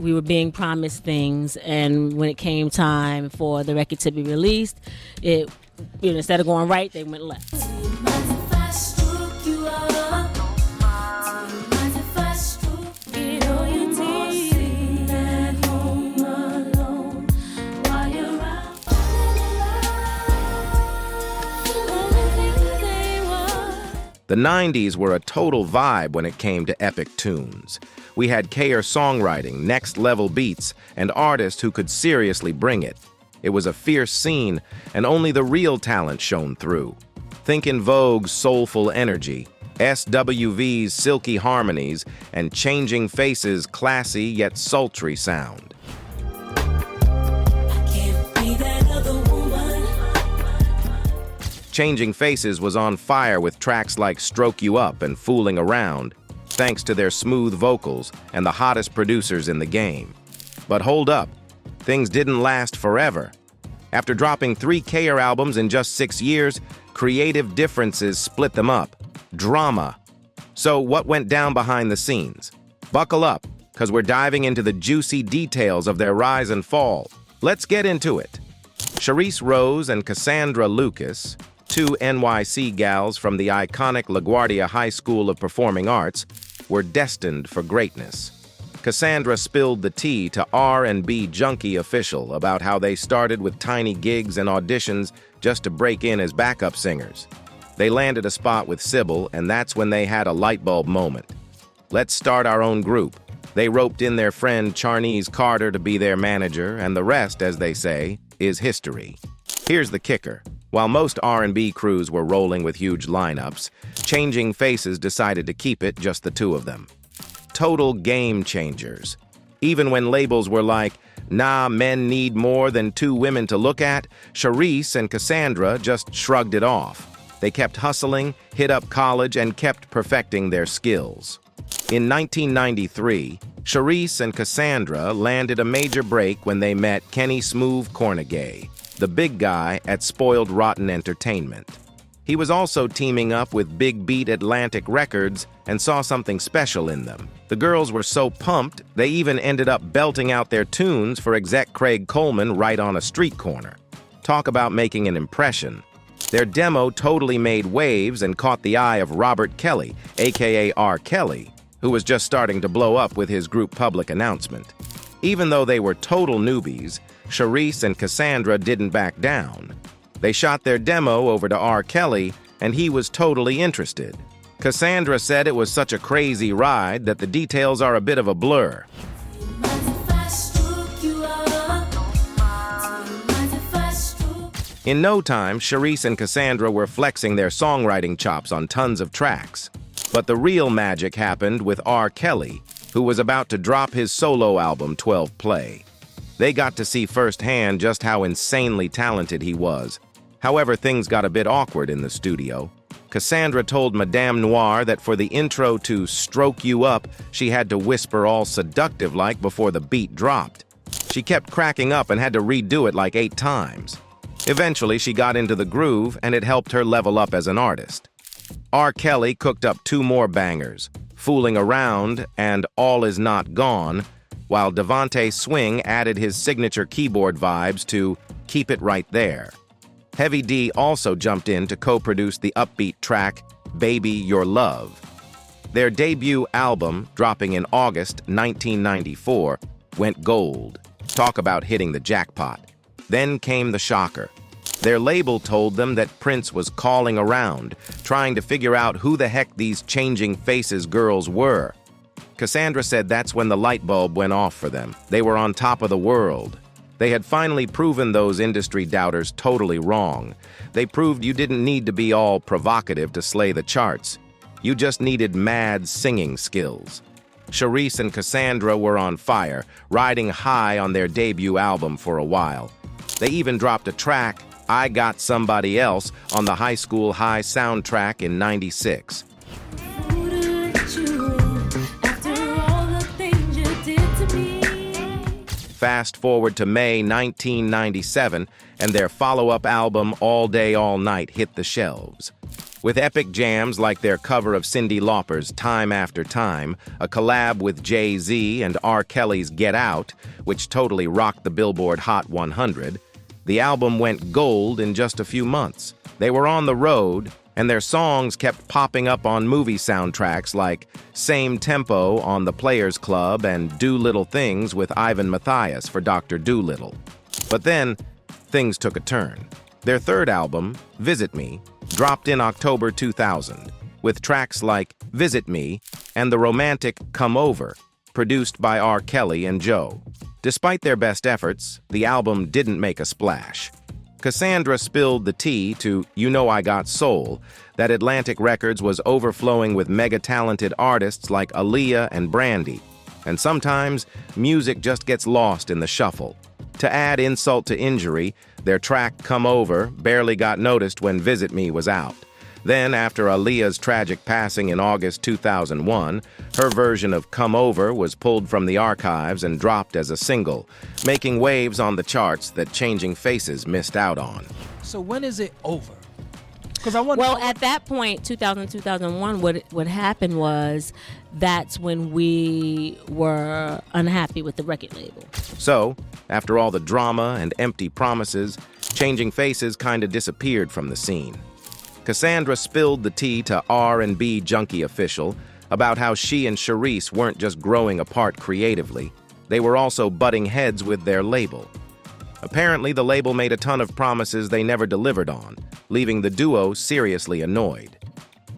we were being promised things, and when it came time for the record to be released, instead of going right, they went left. The 90s were a total vibe when it came to epic tunes. We had K.R. songwriting, next-level beats, and artists who could seriously bring it. It was a fierce scene, and only the real talent shone through. Think In Vogue's soulful energy, SWV's silky harmonies, and Changing Faces' classy yet sultry sound. Changing Faces was on fire with tracks like Stroke You Up and Fooling Around, thanks to their smooth vocals and the hottest producers in the game. But hold up, things didn't last forever. After dropping 3 K.R. albums in just 6 years, creative differences split them up. Drama. So what went down behind the scenes? Buckle up, because we're diving into the juicy details of their rise and fall. Let's get into it. Charisse Rose and Cassandra Lucas, 2 NYC gals from the iconic LaGuardia High School of Performing Arts, were destined for greatness. Cassandra spilled the tea to R&B Junkie Official about how they started with tiny gigs and auditions just to break in as backup singers. They landed a spot with Sybil, and that's when they had a light bulb moment. Let's start our own group. They roped in their friend Charnice Carter to be their manager, and the rest, as they say, is history. Here's the kicker. While most R&B crews were rolling with huge lineups, Changing Faces decided to keep it just the 2 of them. Total game changers. Even when labels were like, nah, men need more than 2 women to look at, Charisse and Cassandra just shrugged it off. They kept hustling, hit up college, and kept perfecting their skills. In 1993, Charisse and Cassandra landed a major break when they met Kenny Smooth Cornegay, the big guy at Spoiled Rotten Entertainment. He was also teaming up with Big Beat Atlantic Records and saw something special in them. The girls were so pumped, they even ended up belting out their tunes for exec Craig Coleman right on a street corner. Talk about making an impression. Their demo totally made waves and caught the eye of Robert Kelly, aka R. Kelly, who was just starting to blow up with his group public announcement. Even though they were total newbies, Charisse and Cassandra didn't back down. They shot their demo over to R. Kelly, and he was totally interested. Cassandra said it was such a crazy ride that the details are a bit of a blur. In no time, Charisse and Cassandra were flexing their songwriting chops on tons of tracks. But the real magic happened with R. Kelly, who was about to drop his solo album, 12 Play. They got to see firsthand just how insanely talented he was. However, things got a bit awkward in the studio. Cassandra told Madame Noir that for the intro to Stroke You Up, she had to whisper all seductive-like before the beat dropped. She kept cracking up and had to redo it like 8 times. Eventually, she got into the groove, and it helped her level up as an artist. R. Kelly cooked up 2 more bangers, Fooling Around and All Is Not Gone, while Devontae Swing added his signature keyboard vibes to Keep It Right There. Heavy D also jumped in to co-produce the upbeat track Baby Your Love. Their debut album, dropping in August 1994, went gold. Talk about hitting the jackpot. Then came the shocker. Their label told them that Prince was calling around, trying to figure out who the heck these Changing Faces girls were. Cassandra said that's when the light bulb went off for them. They were on top of the world. They had finally proven those industry doubters totally wrong. They proved you didn't need to be all provocative to slay the charts. You just needed mad singing skills. Charisse and Cassandra were on fire, riding high on their debut album for a while. They even dropped a track, I Got Somebody Else, on the High School High soundtrack in '96. Fast forward to May 1997, and their follow-up album, All Day, All Night, hit the shelves. With epic jams like their cover of Cyndi Lauper's Time After Time, a collab with Jay-Z and R. Kelly's Get Out, which totally rocked the Billboard Hot 100, the album went gold in just a few months. They were on the road, and their songs kept popping up on movie soundtracks like Same Tempo on The Players Club and Do Little Things with Ivan Mathias for Dr. Dolittle. But then, things took a turn. Their third album, Visit Me, dropped in October 2000, with tracks like Visit Me and the romantic Come Over, produced by R. Kelly and Joe. Despite their best efforts, the album didn't make a splash. Cassandra spilled the tea to You Know I Got Soul, that Atlantic Records was overflowing with mega-talented artists like Aaliyah and Brandy, and sometimes music just gets lost in the shuffle. To add insult to injury, their track Come Over barely got noticed when Visit Me was out. Then, after Aaliyah's tragic passing in August 2001, her version of Come Over was pulled from the archives and dropped as a single, making waves on the charts that Changing Faces missed out on. So when is it over? Because I want. Well, at that point, 2000, 2001, what happened was that's when we were unhappy with the record label. So, after all the drama and empty promises, Changing Faces kinda disappeared from the scene. Cassandra spilled the tea to R&B Junkie Official about how she and Charisse weren't just growing apart creatively, they were also butting heads with their label. Apparently, the label made a ton of promises they never delivered on, leaving the duo seriously annoyed.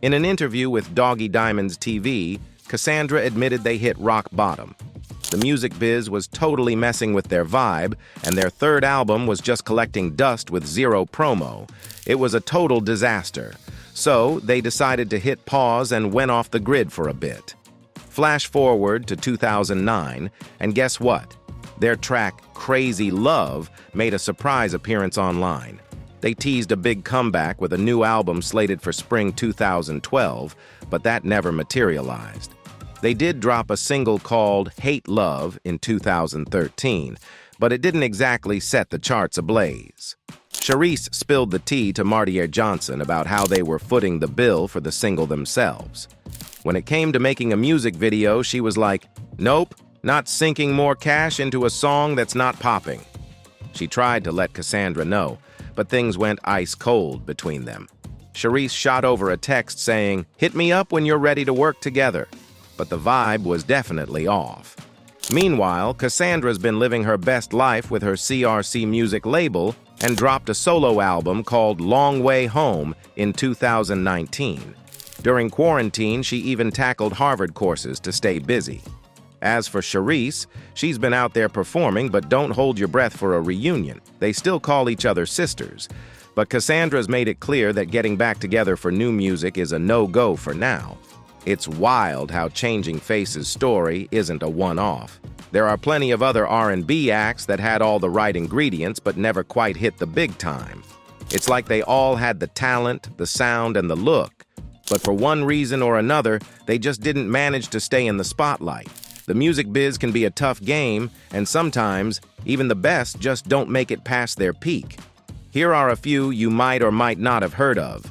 In an interview with Doggy Diamonds TV, Cassandra admitted they hit rock bottom. The music biz was totally messing with their vibe, and their third album was just collecting dust with zero promo. It was a total disaster. So, they decided to hit pause and went off the grid for a bit. Flash forward to 2009, and guess what? Their track, Crazy Love, made a surprise appearance online. They teased a big comeback with a new album slated for spring 2012, but that never materialized. They did drop a single called Hate Love in 2013, but it didn't exactly set the charts ablaze. Charisse spilled the tea to Martier Johnson about how they were footing the bill for the single themselves. When it came to making a music video, she was like, "Nope, not sinking more cash into a song that's not popping." She tried to let Cassandra know, but things went ice cold between them. Charisse shot over a text saying, "Hit me up when you're ready to work together." But the vibe was definitely off. Meanwhile, Cassandra's been living her best life with her CRC Music label and dropped a solo album called Long Way Home in 2019. During quarantine, she even tackled Harvard courses to stay busy. As for Charisse, she's been out there performing, but don't hold your breath for a reunion. They still call each other sisters. But Cassandra's made it clear that getting back together for new music is a no-go for now. It's wild how Changing Faces' story isn't a one-off. There are plenty of other R&B acts that had all the right ingredients but never quite hit the big time. It's like they all had the talent, the sound, and the look, but for one reason or another, they just didn't manage to stay in the spotlight. The music biz can be a tough game, and sometimes, even the best just don't make it past their peak. Here are a few you might or might not have heard of.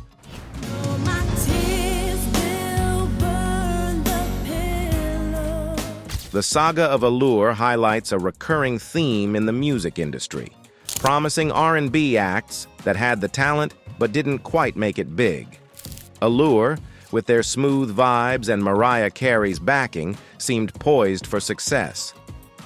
The saga of Allure highlights a recurring theme in the music industry, promising R&B acts that had the talent but didn't quite make it big. Allure, with their smooth vibes and Mariah Carey's backing, seemed poised for success.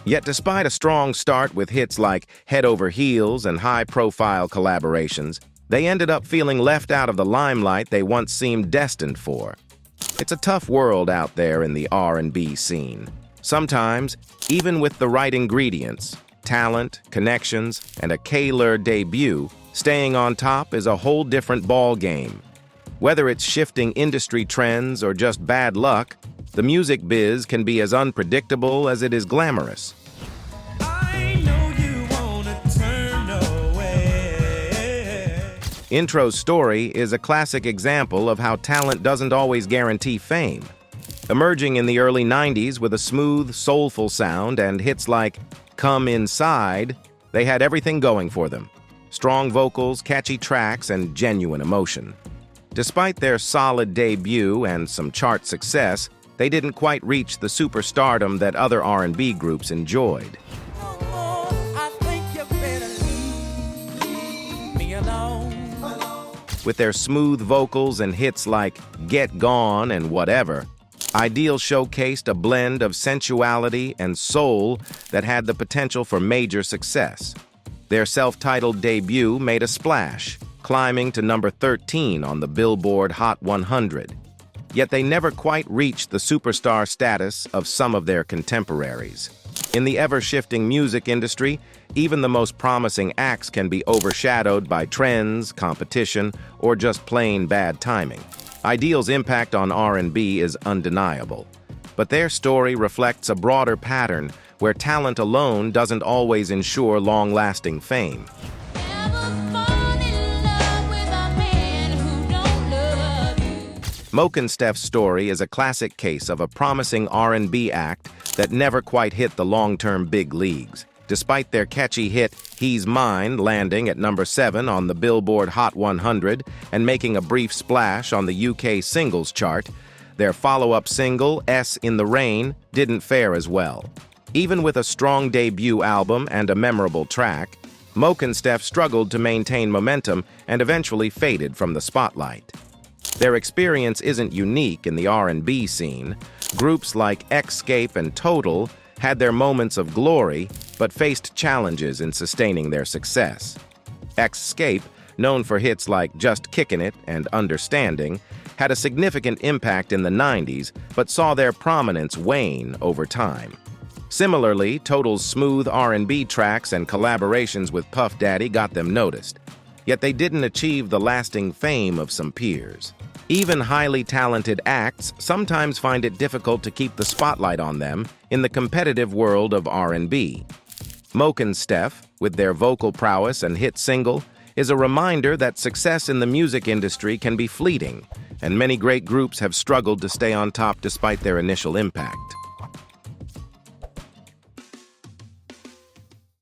Yet despite a strong start with hits like Head Over Heels and high-profile collaborations, they ended up feeling left out of the limelight they once seemed destined for. It's a tough world out there in the R&B scene. Sometimes, even with the right ingredients, talent, connections, and a K-Lur debut, staying on top is a whole different ballgame. Whether it's shifting industry trends or just bad luck, the music biz can be as unpredictable as it is glamorous. I know you wanna turn away. Intro's story is a classic example of how talent doesn't always guarantee fame. Emerging in the early 90s with a smooth, soulful sound and hits like Come Inside, they had everything going for them. Strong vocals, catchy tracks, and genuine emotion. Despite their solid debut and some chart success, they didn't quite reach the superstardom that other R&B groups enjoyed. I think you better leave me alone. With their smooth vocals and hits like Get Gone and Whatever, Ideal showcased a blend of sensuality and soul that had the potential for major success. Their self-titled debut made a splash, climbing to number 13 on the Billboard Hot 100. Yet they never quite reached the superstar status of some of their contemporaries. In the ever-shifting music industry, even the most promising acts can be overshadowed by trends, competition, or just plain bad timing. Ideal's impact on R&B is undeniable, but their story reflects a broader pattern where talent alone doesn't always ensure long-lasting fame. Moke and Steph's story is a classic case of a promising R&B act that never quite hit the long-term big leagues. Despite their catchy hit, He's Mine, landing at number 7 on the Billboard Hot 100 and making a brief splash on the UK singles chart, their follow-up single, S in the Rain, didn't fare as well. Even with a strong debut album and a memorable track, Moke and Steph struggled to maintain momentum and eventually faded from the spotlight. Their experience isn't unique in the R&B scene. Groups like Xscape and Total had their moments of glory, but faced challenges in sustaining their success. Xscape, known for hits like Just Kickin' It and Understanding, had a significant impact in the 90s, but saw their prominence wane over time. Similarly, Total's smooth R&B tracks and collaborations with Puff Daddy got them noticed, yet they didn't achieve the lasting fame of some peers. Even highly talented acts sometimes find it difficult to keep the spotlight on them in the competitive world of R&B. Moke and Steph, with their vocal prowess and hit single, is a reminder that success in the music industry can be fleeting, and many great groups have struggled to stay on top despite their initial impact.